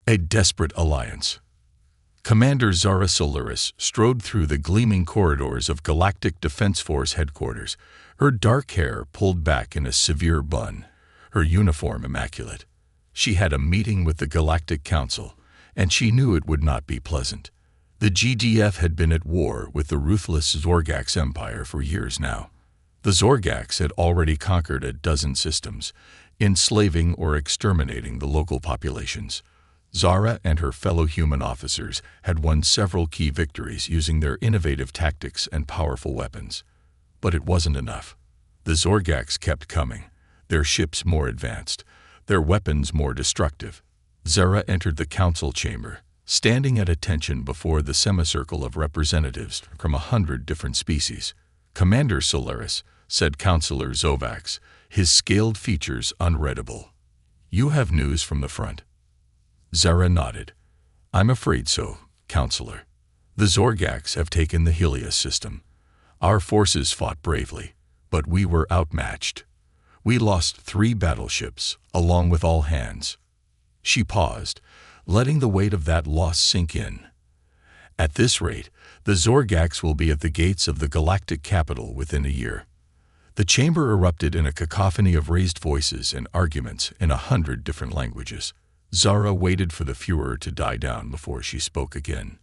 A desperate alliance. Commander Zara Solaris strode through the gleaming corridors of Galactic Defense Force headquarters, her dark hair pulled back in a severe bun, her uniform immaculate. She had a meeting with the Galactic Council, and she knew it would not be pleasant. The GDF had been at war with the ruthless Zorgax Empire for years now. The Zorgax had already conquered a dozen systems, enslaving or exterminating the local populations. Zara and her fellow human officers had won several key victories using their innovative tactics and powerful weapons. But it wasn't enough. The Zorgax kept coming, their ships more advanced, their weapons more destructive. Zara entered the council chamber, standing at attention before the semicircle of representatives from 100 different species. "Commander Solaris," said Councillor Zovax, his scaled features unreadable. "You have news from the front." Zara nodded. "I'm afraid so, Counselor. The Zorgax have taken the Helios system. Our forces fought bravely, but we were outmatched. We lost 3 battleships, along with all hands." She paused, letting the weight of that loss sink in. "At this rate, the Zorgax will be at the gates of the galactic capital within a year." The chamber erupted in a cacophony of raised voices and arguments in 100 different languages. Zara waited for the furor to die down before she spoke again.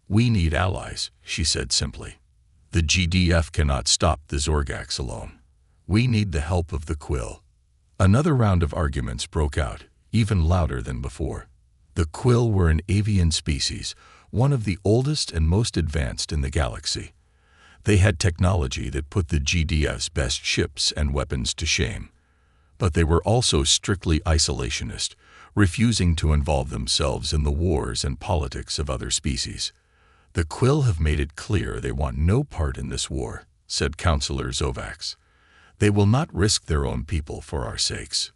"We need allies," she said simply. "The GDF cannot stop the Zorgax alone. We need the help of the Quill." Another round of arguments broke out, even louder than before. The Quill were an avian species, one of the oldest and most advanced in the galaxy. They had technology that put the GDF's best ships and weapons to shame. But they were also strictly isolationist, refusing to involve themselves in the wars and politics of other species. "The Quill have made it clear they want no part in this war," said Councillor Zovax. "They will not risk their own people for our sakes."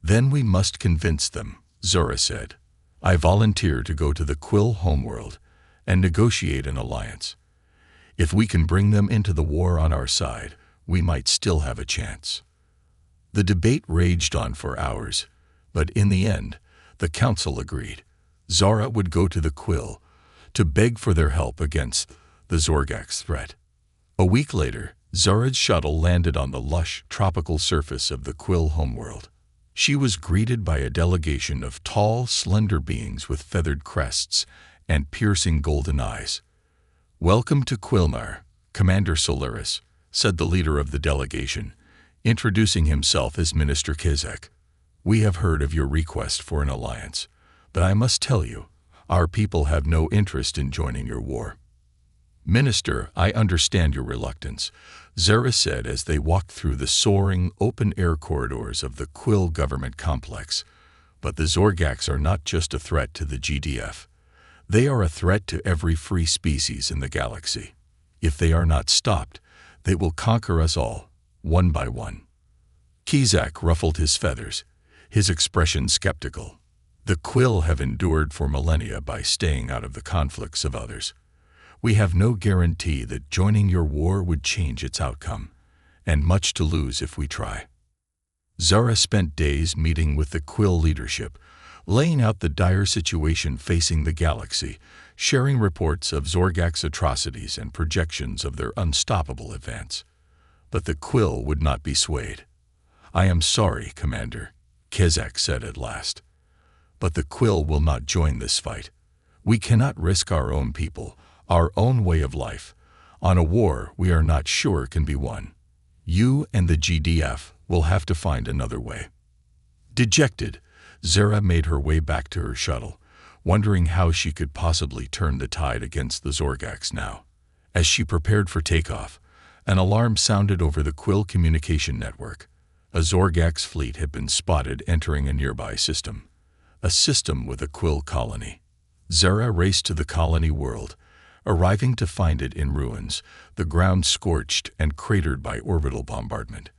"Then we must convince them," Zora said. "I volunteer to go to the Quill homeworld and negotiate an alliance. If we can bring them into the war on our side, we might still have a chance." The debate raged on for hours, but in the end, the council agreed. Zara would go to the Quill to beg for their help against the Zorgax threat. A week later, Zara's shuttle landed on the lush, tropical surface of the Quill homeworld. She was greeted by a delegation of tall, slender beings with feathered crests and piercing golden eyes. "Welcome to Quillmar, Commander Solaris," said the leader of the delegation, introducing himself as Minister Kizek. "We have heard of your request for an alliance, but I must tell you, our people have no interest in joining your war." "Minister, I understand your reluctance," Zara said as they walked through the soaring, open-air corridors of the Quill government complex. "But the Zorgax are not just a threat to the GDF. They are a threat to every free species in the galaxy. If they are not stopped, they will conquer us all, one by one." Kizak ruffled his feathers, his expression skeptical. "The Quill have endured for millennia by staying out of the conflicts of others. We have no guarantee that joining your war would change its outcome, and much to lose if we try." Zara spent days meeting with the Quill leadership, laying out the dire situation facing the galaxy, sharing reports of Zorgax atrocities and projections of their unstoppable advance. But the Quill would not be swayed. "I am sorry, Commander," Kizak said at last. "But the Quill will not join this fight. We cannot risk our own people, our own way of life, on a war we are not sure can be won. You and the GDF will have to find another way." Dejected, Zara made her way back to her shuttle, wondering how she could possibly turn the tide against the Zorgax now. As she prepared for takeoff, an alarm sounded over the Quill communication network. A Zorgax fleet had been spotted entering a nearby system. A system with a Quill colony. Zara raced to the colony world, arriving to find it in ruins, the ground scorched and cratered by orbital bombardment.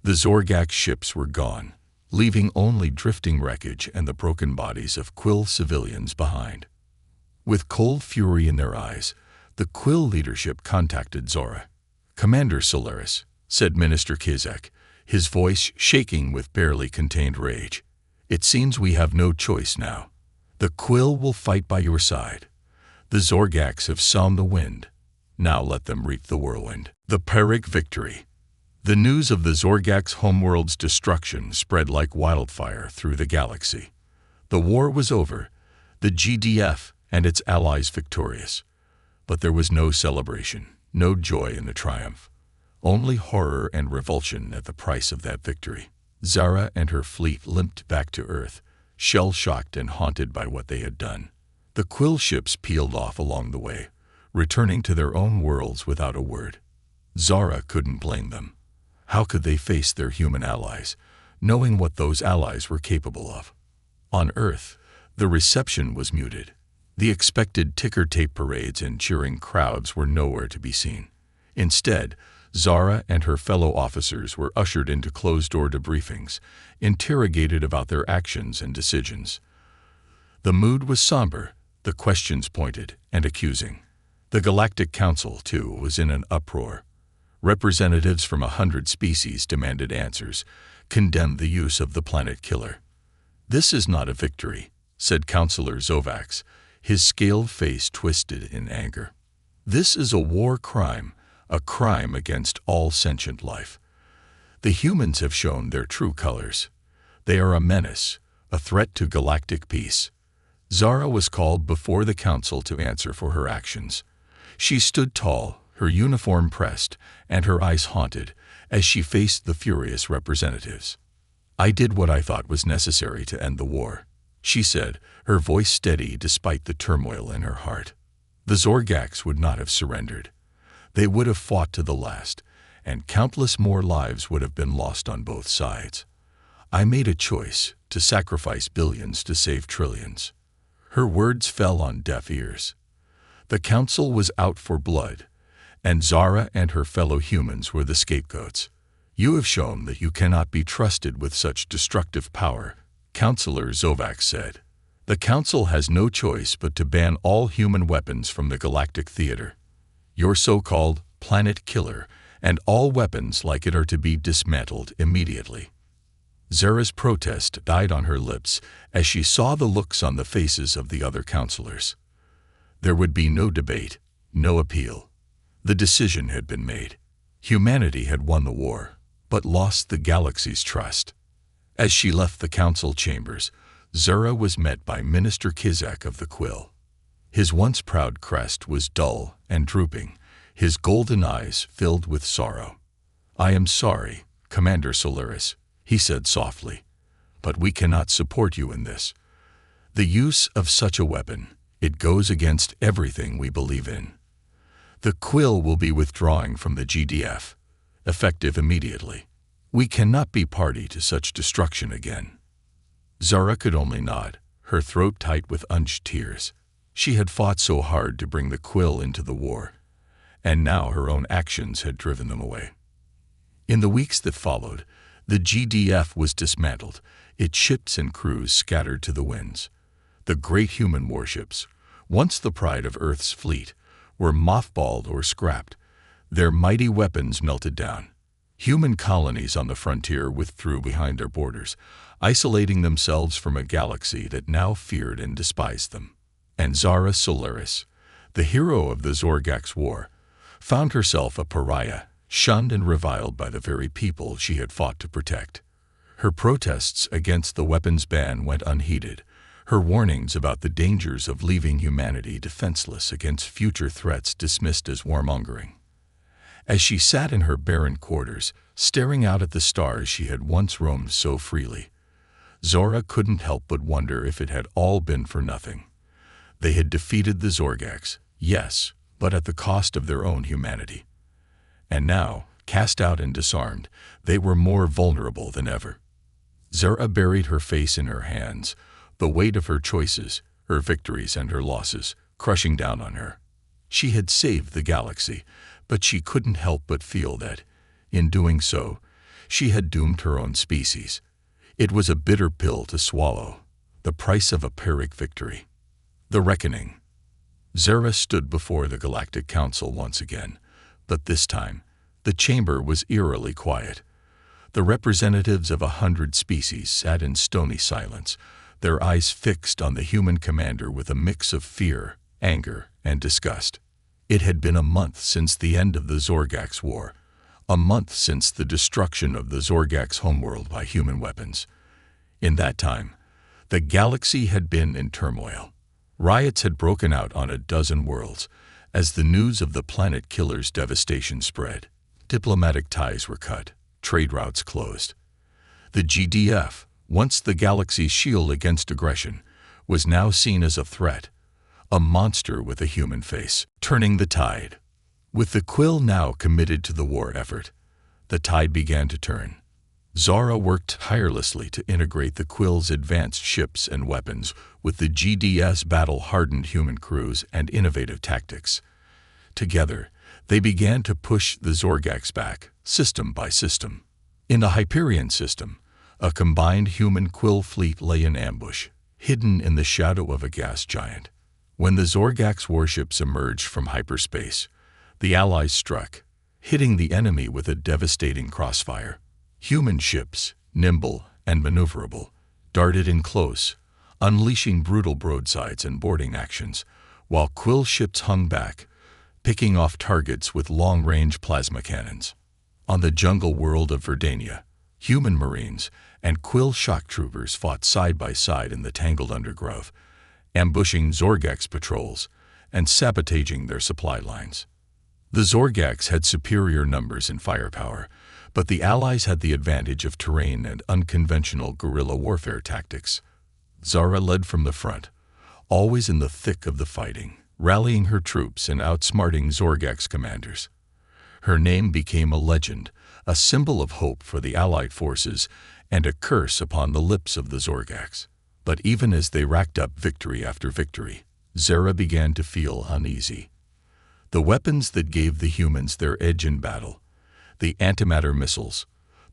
The Zorgax ships were gone, leaving only drifting wreckage and the broken bodies of Quill civilians behind. With cold fury in their eyes, the Quill leadership contacted Zora. "Commander Solaris," said Minister Kizek, his voice shaking with barely contained rage. "It seems we have no choice now. The quill will fight by your side. The Zorgax have sown the wind. Now let them reap the whirlwind. The Pyrrhic victory. The news of the Zorgax homeworld's destruction spread like wildfire through the galaxy. The war was over, the GDF and its allies victorious. But there was no celebration, no joy in the triumph. Only horror and revulsion at the price of that victory. Zara and her fleet limped back to Earth, shell-shocked and haunted by what they had done. The quill ships peeled off along the way, returning to their own worlds without a word. Zara couldn't blame them. How could they face their human allies, knowing what those allies were capable of? On Earth, the reception was muted. The expected ticker-tape parades and cheering crowds were nowhere to be seen. Instead, Zara and her fellow officers were ushered into closed-door debriefings, interrogated about their actions and decisions. The mood was somber, the questions pointed and accusing. The Galactic Council, too, was in an uproar. Representatives from 100 species demanded answers, condemned the use of the planet killer. "This is not a victory," said Councillor Zovax, his scaled face twisted in anger. "This is a war crime, a crime against all sentient life. The humans have shown their true colors. They are a menace, a threat to galactic peace." Zara was called before the council to answer for her actions. She stood tall, her uniform pressed, and her eyes haunted, as she faced the furious representatives. "I did what I thought was necessary to end the war," she said, her voice steady despite the turmoil in her heart. The Zorgax would not have surrendered. They would have fought to the last, and countless more lives would have been lost on both sides. "I made a choice to sacrifice billions to save trillions." Her words fell on deaf ears. The council was out for blood, and Zara and her fellow humans were the scapegoats. "You have shown that you cannot be trusted with such destructive power," Councillor Zovax said. "The council has no choice but to ban all human weapons from the galactic theater. Your so-called planet killer and all weapons like it are to be dismantled immediately." Zara's protest died on her lips as she saw the looks on the faces of the other councillors. There would be no debate, no appeal. The decision had been made. Humanity had won the war, but lost the galaxy's trust. As she left the council chambers, Zara was met by Minister Kizak of the Quill. His once proud crest was dull and drooping, his golden eyes filled with sorrow. "I am sorry, Commander Solaris," he said softly, "but we cannot support you in this. The use of such a weapon, it goes against everything we believe in. The Quill will be withdrawing from the GDF, effective immediately. We cannot be party to such destruction again." Zara could only nod, her throat tight with unshed tears. She had fought so hard to bring the Quill into the war, and now her own actions had driven them away. In the weeks that followed, the GDF was dismantled, its ships and crews scattered to the winds. The great human warships, once the pride of Earth's fleet, were mothballed or scrapped, their mighty weapons melted down. Human colonies on the frontier withdrew behind their borders, isolating themselves from a galaxy that now feared and despised them. And Zara Solaris, the hero of the Zorgax War, found herself a pariah, shunned and reviled by the very people she had fought to protect. Her protests against the weapons ban went unheeded, her warnings about the dangers of leaving humanity defenseless against future threats dismissed as warmongering. As she sat in her barren quarters, staring out at the stars she had once roamed so freely, Zora couldn't help but wonder if it had all been for nothing. They had defeated the Zorgax, yes, but at the cost of their own humanity. And now, cast out and disarmed, they were more vulnerable than ever. Zara buried her face in her hands, the weight of her choices, her victories and her losses, crushing down on her. She had saved the galaxy, but she couldn't help but feel that, in doing so, she had doomed her own species. It was a bitter pill to swallow, the price of a Pyrrhic victory. The reckoning. Zara stood before the Galactic Council once again, but this time, the chamber was eerily quiet. The representatives of 100 species sat in stony silence, their eyes fixed on the human commander with a mix of fear, anger, and disgust. It had been a month since the end of the Zorgax War, a month since the destruction of the Zorgax homeworld by human weapons. In that time, the galaxy had been in turmoil. Riots had broken out on a dozen worlds as the news of the planet killer's devastation spread. Diplomatic ties were cut, trade routes closed. The GDF, once the galaxy's shield against aggression, was now seen as a threat, a monster with a human face, turning the tide. With the Quill now committed to the war effort, the tide began to turn. Zara worked tirelessly to integrate the Quill's advanced ships and weapons with the GD's battle-hardened human crews and innovative tactics. Together, they began to push the Zorgax back, system by system. In the Hyperion system, a combined human Quill fleet lay in ambush, hidden in the shadow of a gas giant. When the Zorgax warships emerged from hyperspace, the Allies struck, hitting the enemy with a devastating crossfire. Human ships, nimble and maneuverable, darted in close, unleashing brutal broadsides and boarding actions, while Quill ships hung back, picking off targets with long-range plasma cannons. On the jungle world of Verdania, human marines and Quill shock troopers fought side by side in the tangled undergrowth, ambushing Zorgax patrols and sabotaging their supply lines. The Zorgax had superior numbers and firepower, but the Allies had the advantage of terrain and unconventional guerrilla warfare tactics. Zara led from the front, always in the thick of the fighting, rallying her troops and outsmarting Zorgax commanders. Her name became a legend, a symbol of hope for the Allied forces and a curse upon the lips of the Zorgax. But even as they racked up victory after victory, Zara began to feel uneasy. The weapons that gave the humans their edge in battle, the antimatter missiles,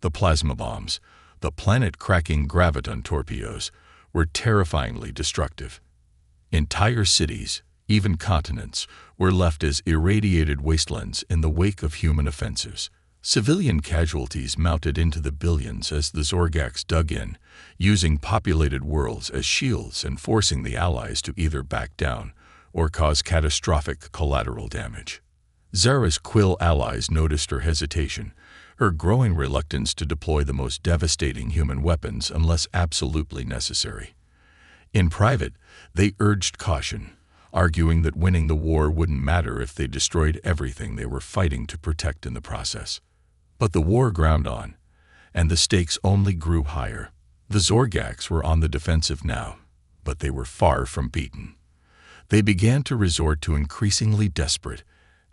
the plasma bombs, the planet-cracking graviton torpedoes, were terrifyingly destructive. Entire cities, even continents, were left as irradiated wastelands in the wake of human offensives. Civilian casualties mounted into the billions as the Zorgax dug in, using populated worlds as shields and forcing the Allies to either back down or cause catastrophic collateral damage. Zara's Quill allies noticed her hesitation, her growing reluctance to deploy the most devastating human weapons unless absolutely necessary. In private, they urged caution, arguing that winning the war wouldn't matter if they destroyed everything they were fighting to protect in the process. But the war ground on, and the stakes only grew higher. The Zorgax were on the defensive now, but they were far from beaten. They began to resort to increasingly desperate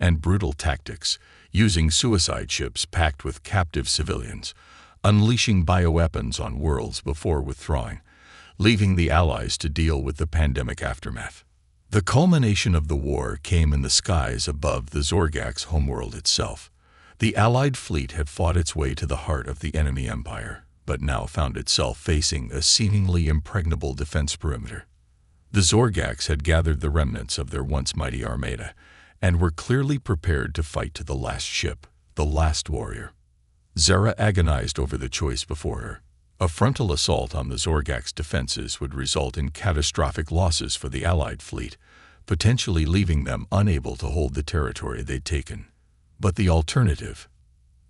and brutal tactics, using suicide ships packed with captive civilians, unleashing bioweapons on worlds before withdrawing, leaving the Allies to deal with the pandemic aftermath. The culmination of the war came in the skies above the Zorgax homeworld itself. The Allied fleet had fought its way to the heart of the enemy empire, but now found itself facing a seemingly impregnable defense perimeter. The Zorgax had gathered the remnants of their once mighty armada, and were clearly prepared to fight to the last ship, the last warrior. Zara agonized over the choice before her. A frontal assault on the Zorgax defenses would result in catastrophic losses for the Allied fleet, potentially leaving them unable to hold the territory they'd taken. But the alternative?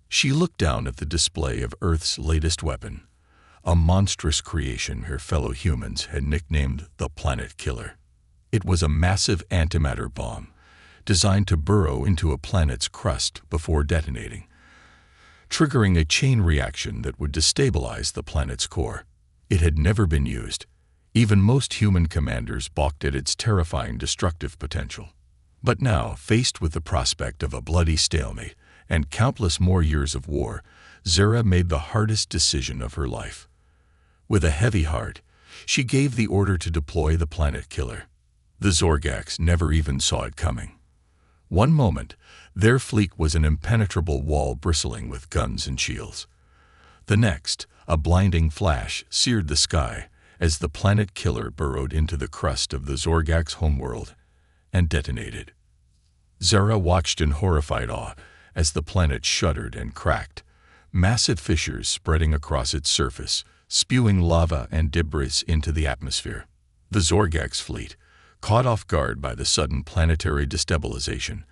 She looked down at the display of Earth's latest weapon, a monstrous creation her fellow humans had nicknamed the Planet Killer. It was a massive antimatter bomb, designed to burrow into a planet's crust before detonating, triggering a chain reaction that would destabilize the planet's core. It had never been used. Even most human commanders balked at its terrifying destructive potential. But now, faced with the prospect of a bloody stalemate and countless more years of war, Zara made the hardest decision of her life. With a heavy heart, she gave the order to deploy the Planet Killer. The Zorgax never even saw it coming. One moment, their fleet was an impenetrable wall bristling with guns and shields. The next, a blinding flash seared the sky as the Planet Killer burrowed into the crust of the Zorgax homeworld and detonated. Zara watched in horrified awe as the planet shuddered and cracked, massive fissures spreading across its surface, spewing lava and debris into the atmosphere. The Zorgax fleet, caught off guard by the sudden planetary destabilization,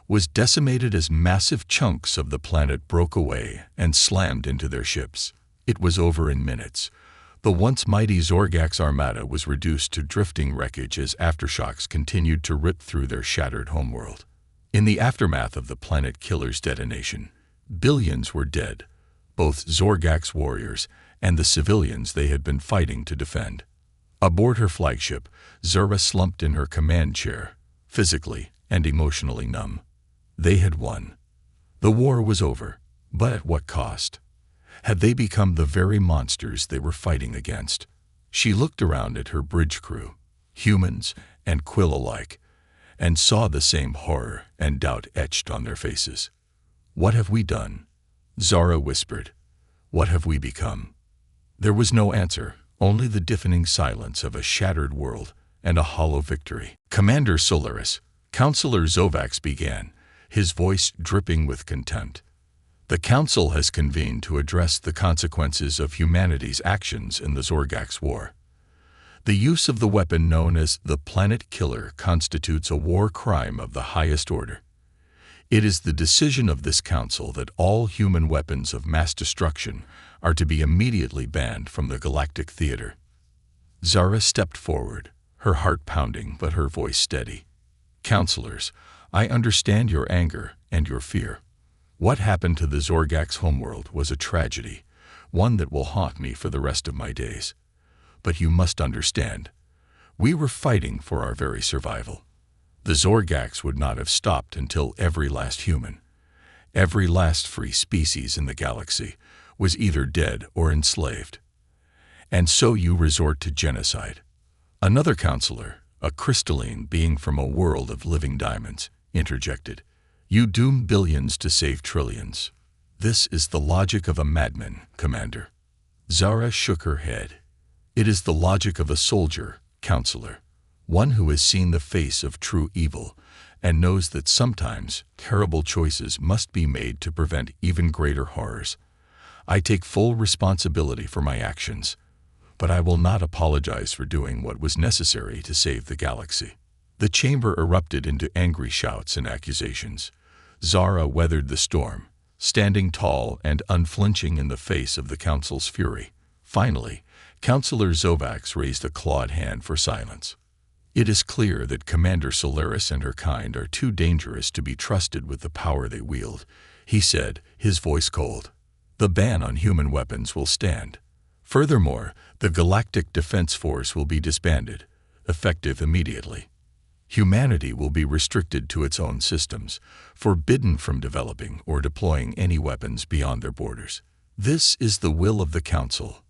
was decimated as massive chunks of the planet broke away and slammed into their ships. It was over in minutes. The once mighty Zorgax armada was reduced to drifting wreckage as aftershocks continued to rip through their shattered homeworld. In the aftermath of the planet killer's detonation, billions were dead, both Zorgax warriors and the civilians they had been fighting to defend. Aboard her flagship, Zura slumped in her command chair, physically and emotionally numb. They had won. The war was over, but at what cost? Had they become the very monsters they were fighting against? She looked around at her bridge crew, humans and Quill alike, and saw the same horror and doubt etched on their faces. "What have we done?" Zara whispered. "What have we become?" There was no answer, only the deafening silence of a shattered world and a hollow victory. "Commander Solaris," Counselor Zovax began, his voice dripping with contempt. "The Council has convened to address the consequences of humanity's actions in the Zorgax War. The use of the weapon known as the Planet Killer constitutes a war crime of the highest order. It is the decision of this Council that all human weapons of mass destruction are to be immediately banned from the Galactic Theater." Zara stepped forward, her heart pounding but her voice steady. "Counselors, I understand your anger and your fear. What happened to the Zorgax homeworld was a tragedy, one that will haunt me for the rest of my days. But you must understand, we were fighting for our very survival. The Zorgax would not have stopped until every last human, every last free species in the galaxy, was either dead or enslaved. And so you resort to genocide." Another counselor, a crystalline being from a world of living diamonds, interjected. "You doom billions to save trillions. This is the logic of a madman, Commander." Zara shook her head. "It is the logic of a soldier, Counselor, one who has seen the face of true evil and knows that sometimes terrible choices must be made to prevent even greater horrors. I take full responsibility for my actions, but I will not apologize for doing what was necessary to save the galaxy." The chamber erupted into angry shouts and accusations. Zara weathered the storm, standing tall and unflinching in the face of the Council's fury. Finally, Counselor Zovax raised a clawed hand for silence. "It is clear that Commander Solaris and her kind are too dangerous to be trusted with the power they wield," he said, his voice cold. "The ban on human weapons will stand. Furthermore, the Galactic Defense Force will be disbanded, effective immediately. Humanity will be restricted to its own systems, forbidden from developing or deploying any weapons beyond their borders. This is the will of the Council."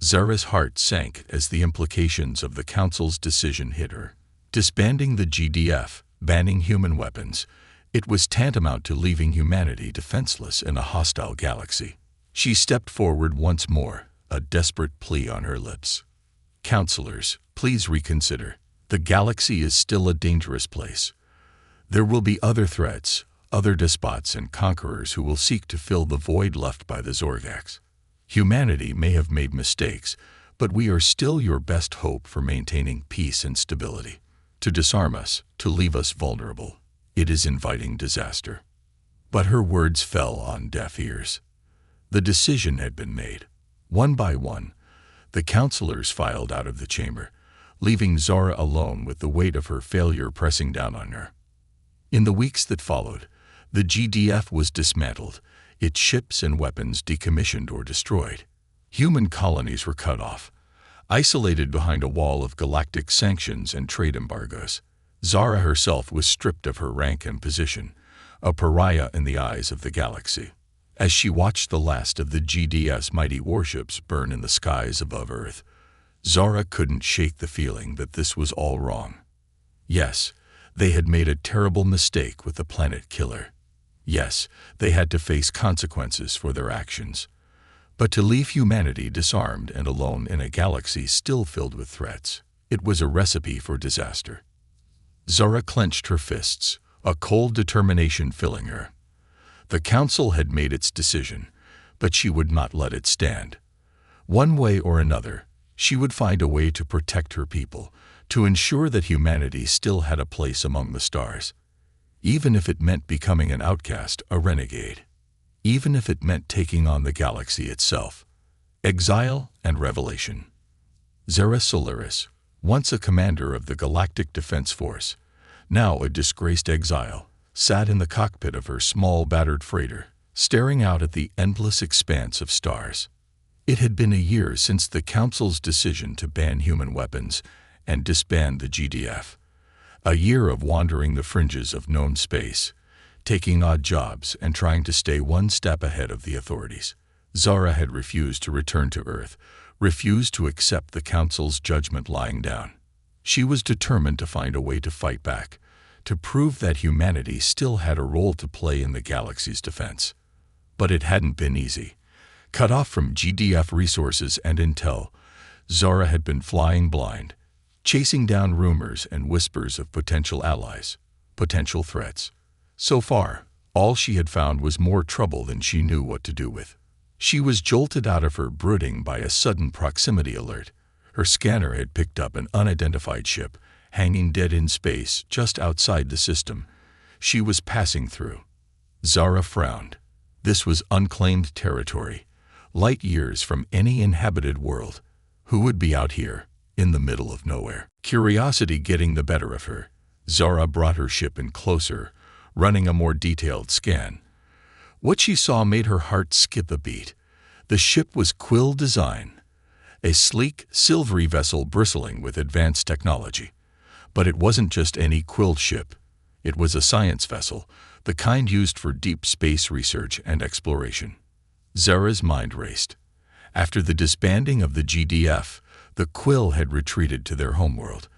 Zara's heart sank as the implications of the Council's decision hit her. Disbanding the GDF, banning human weapons, it was tantamount to leaving humanity defenseless in a hostile galaxy. She stepped forward once more, a desperate plea on her lips. "Counselors, please reconsider. The galaxy is still a dangerous place. There will be other threats, other despots and conquerors who will seek to fill the void left by the Zorgax. Humanity may have made mistakes, but we are still your best hope for maintaining peace and stability. To disarm us, to leave us vulnerable, it is inviting disaster." But her words fell on deaf ears. The decision had been made. One by one, the counselors filed out of the chamber, leaving Zara alone with the weight of her failure pressing down on her. In the weeks that followed, the GDF was dismantled, its ships and weapons decommissioned or destroyed. Human colonies were cut off, isolated behind a wall of galactic sanctions and trade embargoes. Zara herself was stripped of her rank and position, a pariah in the eyes of the galaxy. As she watched the last of the GDF's mighty warships burn in the skies above Earth, Zara couldn't shake the feeling that this was all wrong. Yes, they had made a terrible mistake with the Planet Killer. Yes, they had to face consequences for their actions. But to leave humanity disarmed and alone in a galaxy still filled with threats, it was a recipe for disaster. Zara clenched her fists, a cold determination filling her. The Council had made its decision, but she would not let it stand. One way or another, she would find a way to protect her people, to ensure that humanity still had a place among the stars. Even if it meant becoming an outcast, a renegade. Even if it meant taking on the galaxy itself. Exile and revelation. Zara Solaris, once a commander of the Galactic Defense Force, now a disgraced exile, sat in the cockpit of her small battered freighter, staring out at the endless expanse of stars. It had been a year since the Council's decision to ban human weapons and disband the GDF. A year of wandering the fringes of known space, taking odd jobs and trying to stay one step ahead of the authorities. Zara had refused to return to Earth, refused to accept the Council's judgment lying down. She was determined to find a way to fight back, to prove that humanity still had a role to play in the galaxy's defense. But it hadn't been easy. Cut off from GDF resources and intel, Zara had been flying blind, chasing down rumors and whispers of potential allies, potential threats. So far, all she had found was more trouble than she knew what to do with. She was jolted out of her brooding by a sudden proximity alert. Her scanner had picked up an unidentified ship, hanging dead in space just outside the system she was passing through. Zara frowned. This was unclaimed territory, light years from any inhabited world. Who would be out here, in the middle of nowhere? Curiosity getting the better of her, Zara brought her ship in closer, running a more detailed scan. What she saw made her heart skip a beat. The ship was Quill design, a sleek, silvery vessel bristling with advanced technology. But it wasn't just any Quill ship. It was a science vessel, the kind used for deep space research and exploration. Zara's mind raced. After the disbanding of the GDF, the Quill had retreated to their homeworld,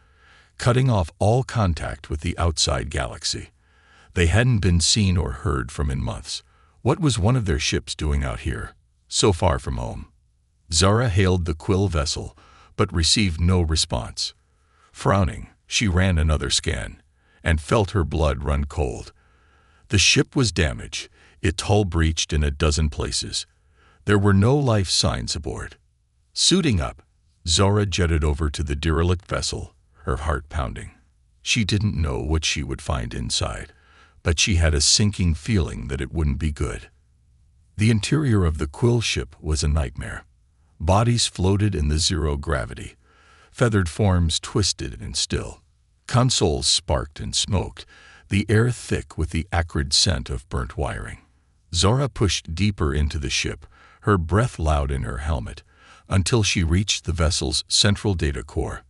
cutting off all contact with the outside galaxy. They hadn't been seen or heard from in months. What was one of their ships doing out here, so far from home? Zara hailed the Quill vessel, but received no response. Frowning, she ran another scan, and felt her blood run cold. The ship was damaged, its hull breached in a dozen places. There were no life signs aboard. Suiting up, Zara jetted over to the derelict vessel, her heart pounding. She didn't know what she would find inside, but she had a sinking feeling that it wouldn't be good. The interior of the Quill ship was a nightmare. Bodies floated in the zero gravity, feathered forms twisted and still. Consoles sparked and smoked, the air thick with the acrid scent of burnt wiring. Zara pushed deeper into the ship, her breath loud in her helmet, until she reached the vessel's central data core.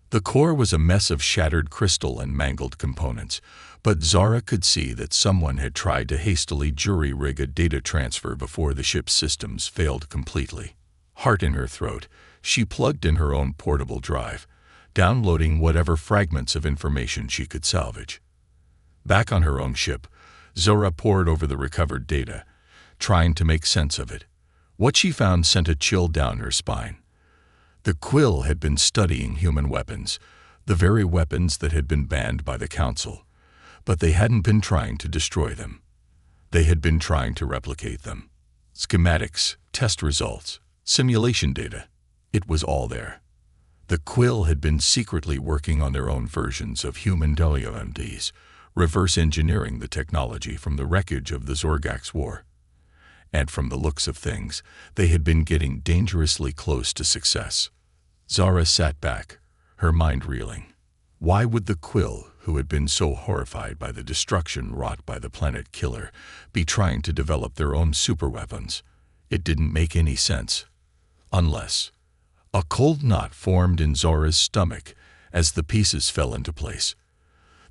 The core was a mess of shattered crystal and mangled components, but Zara could see that someone had tried to hastily jury-rig a data transfer before the ship's systems failed completely. Heart in her throat, she plugged in her own portable drive, downloading whatever fragments of information she could salvage. Back on her own ship, Zara pored over the recovered data, trying to make sense of it. What she found sent a chill down her spine. The Quill had been studying human weapons, the very weapons that had been banned by the Council. But they hadn't been trying to destroy them. They had been trying to replicate them. Schematics, test results, simulation data. It was all there. The Quill had been secretly working on their own versions of human WMDs, reverse engineering the technology from the wreckage of the Zorgax War. And from the looks of things, they had been getting dangerously close to success. Zara sat back, her mind reeling. Why would the Quill, who had been so horrified by the destruction wrought by the Planet Killer, be trying to develop their own superweapons? It didn't make any sense. Unless... A cold knot formed in Zara's stomach as the pieces fell into place.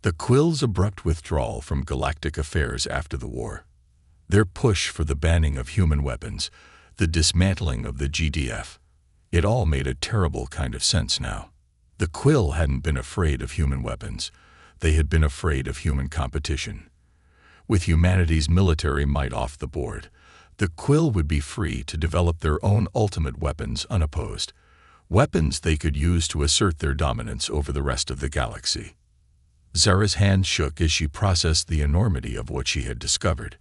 The Quill's abrupt withdrawal from galactic affairs after the war. Their push for the banning of human weapons, the dismantling of the GDF. It all made a terrible kind of sense now. The Quill hadn't been afraid of human weapons. They had been afraid of human competition. With humanity's military might off the board, the Quill would be free to develop their own ultimate weapons unopposed. Weapons they could use to assert their dominance over the rest of the galaxy. Zara's hand shook as she processed the enormity of what she had discovered.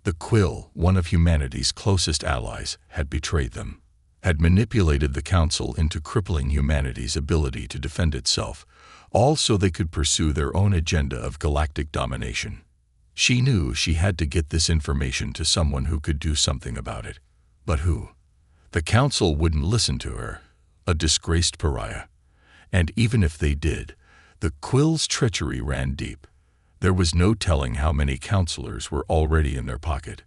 The Quill, one of humanity's closest allies, had betrayed them. had manipulated the Council into crippling humanity's ability to defend itself, all so they could pursue their own agenda of galactic domination. She knew she had to get this information to someone who could do something about it. But who? The Council wouldn't listen to her, a disgraced pariah. And even if they did, the Quill's treachery ran deep. There was no telling how many counselors were already in their pocket.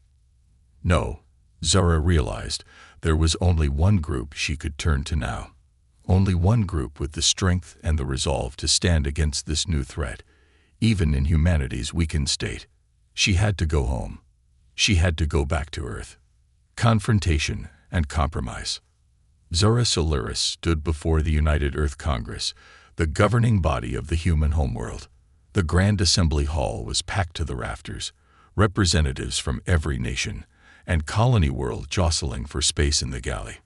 No, Zara realized there was only one group she could turn to now. Only one group with the strength and the resolve to stand against this new threat, even in humanity's weakened state. She had to go home. She had to go back to Earth. Confrontation and compromise. Zara Solaris stood before the United Earth Congress, the governing body of the human homeworld. The Grand Assembly Hall was packed to the rafters, representatives from every nation, and colony world jostling for space in the galley.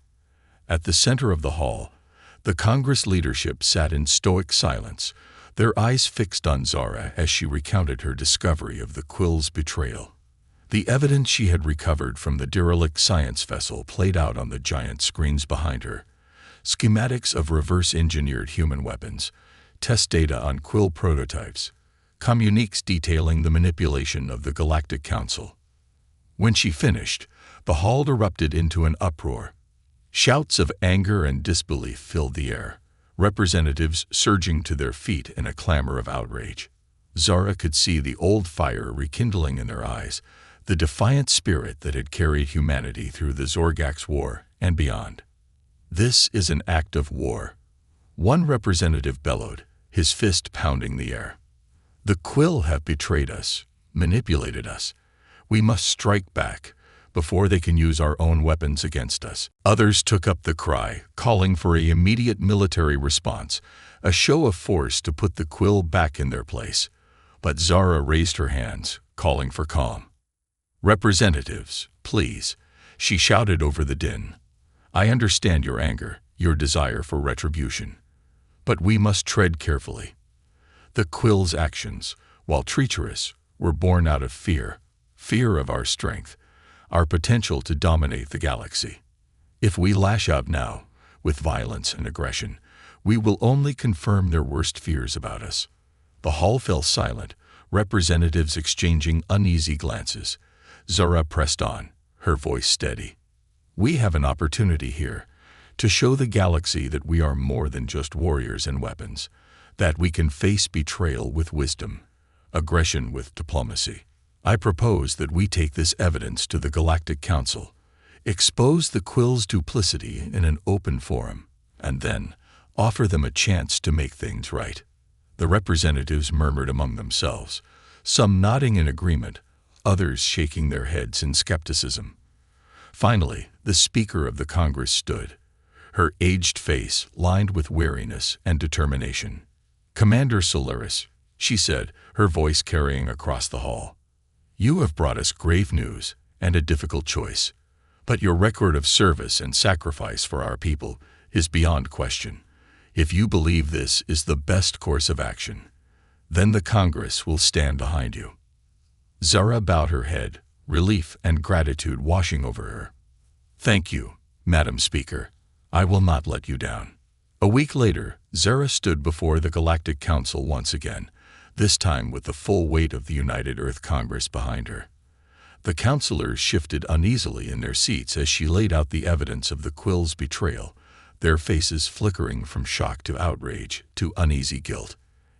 At the center of the hall, the Congress leadership sat in stoic silence, their eyes fixed on Zara as she recounted her discovery of the Quill's betrayal. The evidence she had recovered from the derelict science vessel played out on the giant screens behind her. Schematics of reverse-engineered human weapons, test data on Quill prototypes, communiques detailing the manipulation of the Galactic Council. When she finished, the hall erupted into an uproar. Shouts of anger and disbelief filled the air, representatives surging to their feet in a clamor of outrage. Zara could see the old fire rekindling in their eyes, the defiant spirit that had carried humanity through the Zorgax War and beyond. "This is an act of war," one representative bellowed, his fist pounding the air. "The Quill have betrayed us, manipulated us. We must strike back before they can use our own weapons against us." Others took up the cry, calling for an immediate military response, a show of force to put the Quill back in their place. But Zara raised her hands, calling for calm. "Representatives, please," she shouted over the din. "I understand your anger, your desire for retribution. But we must tread carefully. The Quill's actions, while treacherous, were born out of fear of our strength, our potential to dominate the galaxy. If we lash out now, with violence and aggression, we will only confirm their worst fears about us." The hall fell silent, representatives exchanging uneasy glances. Zara pressed on, her voice steady. "We have an opportunity here to show the galaxy that we are more than just warriors and weapons, that we can face betrayal with wisdom, aggression with diplomacy. I propose that we take this evidence to the Galactic Council, expose the Quill's duplicity in an open forum, and then offer them a chance to make things right." The representatives murmured among themselves, some nodding in agreement, others shaking their heads in skepticism. Finally, the Speaker of the Congress stood, her aged face lined with weariness and determination. "Commander Solaris," she said, her voice carrying across the hall, "you have brought us grave news and a difficult choice, but your record of service and sacrifice for our people is beyond question. If you believe this is the best course of action, then the Congress will stand behind you." Zara bowed her head, relief and gratitude washing over her. "Thank you, Madam Speaker. I will not let you down." A week later, Zara stood before the Galactic Council once again, this time with the full weight of the United Earth Congress behind her. The councilors shifted uneasily in their seats as she laid out the evidence of the Quill's betrayal, their faces flickering from shock to outrage to uneasy guilt.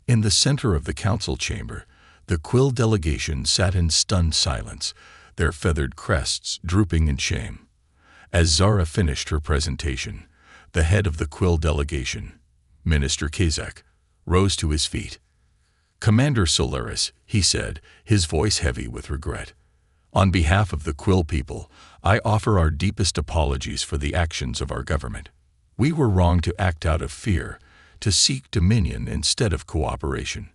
In the center of the council chamber, the Quill delegation sat in stunned silence, their feathered crests drooping in shame. As Zara finished her presentation, the head of the Quill delegation, Minister Kazak, rose to his feet. "Commander Solaris," he said, his voice heavy with regret, "on behalf of the Quill people, I offer our deepest apologies for the actions of our government. We were wrong to act out of fear, to seek dominion instead of cooperation.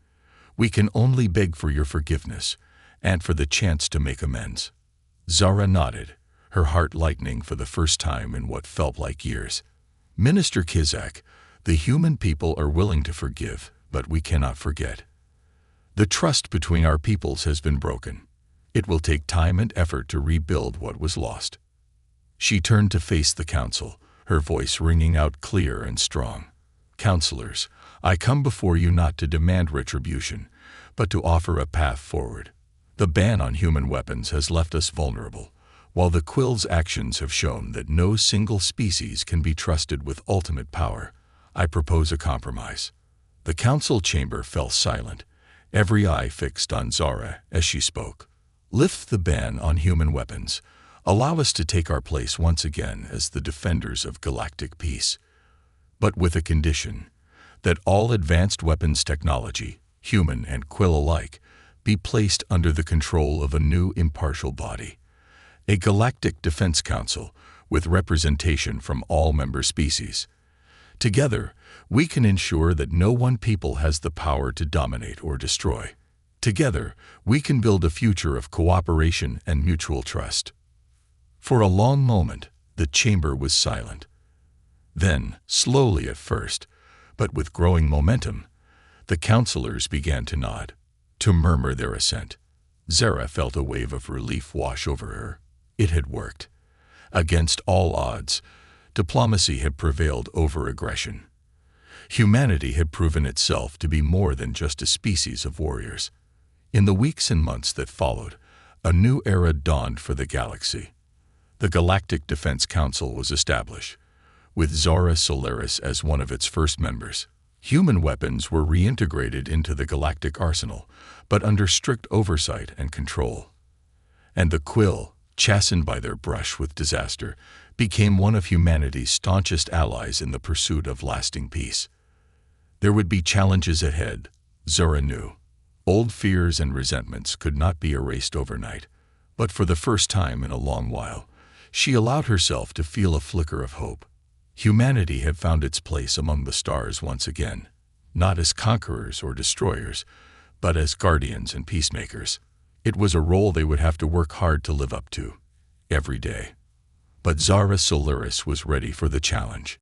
We can only beg for your forgiveness and for the chance to make amends." Zara nodded, her heart lightening for the first time in what felt like years. "Minister Kizak, the human people are willing to forgive, but we cannot forget. The trust between our peoples has been broken. It will take time and effort to rebuild what was lost." She turned to face the council, her voice ringing out clear and strong. "Counselors, I come before you not to demand retribution, but to offer a path forward. The ban on human weapons has left us vulnerable, while the Quill's actions have shown that no single species can be trusted with ultimate power. I propose a compromise." The council chamber fell silent, every eye fixed on Zara as she spoke. "Lift the ban on human weapons. Allow us to take our place once again as the defenders of galactic peace. But with a condition, that all advanced weapons technology, human and Quill alike, be placed under the control of a new impartial body. A Galactic Defense Council with representation from all member species. Together, we can ensure that no one people has the power to dominate or destroy. Together, we can build a future of cooperation and mutual trust." For a long moment, the chamber was silent. Then, slowly at first, but with growing momentum, the counselors began to nod, to murmur their assent. Zara felt a wave of relief wash over her. It had worked. Against all odds, diplomacy had prevailed over aggression. Humanity had proven itself to be more than just a species of warriors. In the weeks and months that followed, a new era dawned for the galaxy. The Galactic Defense Council was established, with Zara Solaris as one of its first members. Human weapons were reintegrated into the galactic arsenal, but under strict oversight and control. And the Quill, chastened by their brush with disaster, became one of humanity's staunchest allies in the pursuit of lasting peace. There would be challenges ahead, Zara knew. Old fears and resentments could not be erased overnight, but for the first time in a long while, she allowed herself to feel a flicker of hope. Humanity had found its place among the stars once again, not as conquerors or destroyers, but as guardians and peacemakers. It was a role they would have to work hard to live up to, every day. But Zara Solaris was ready for the challenge.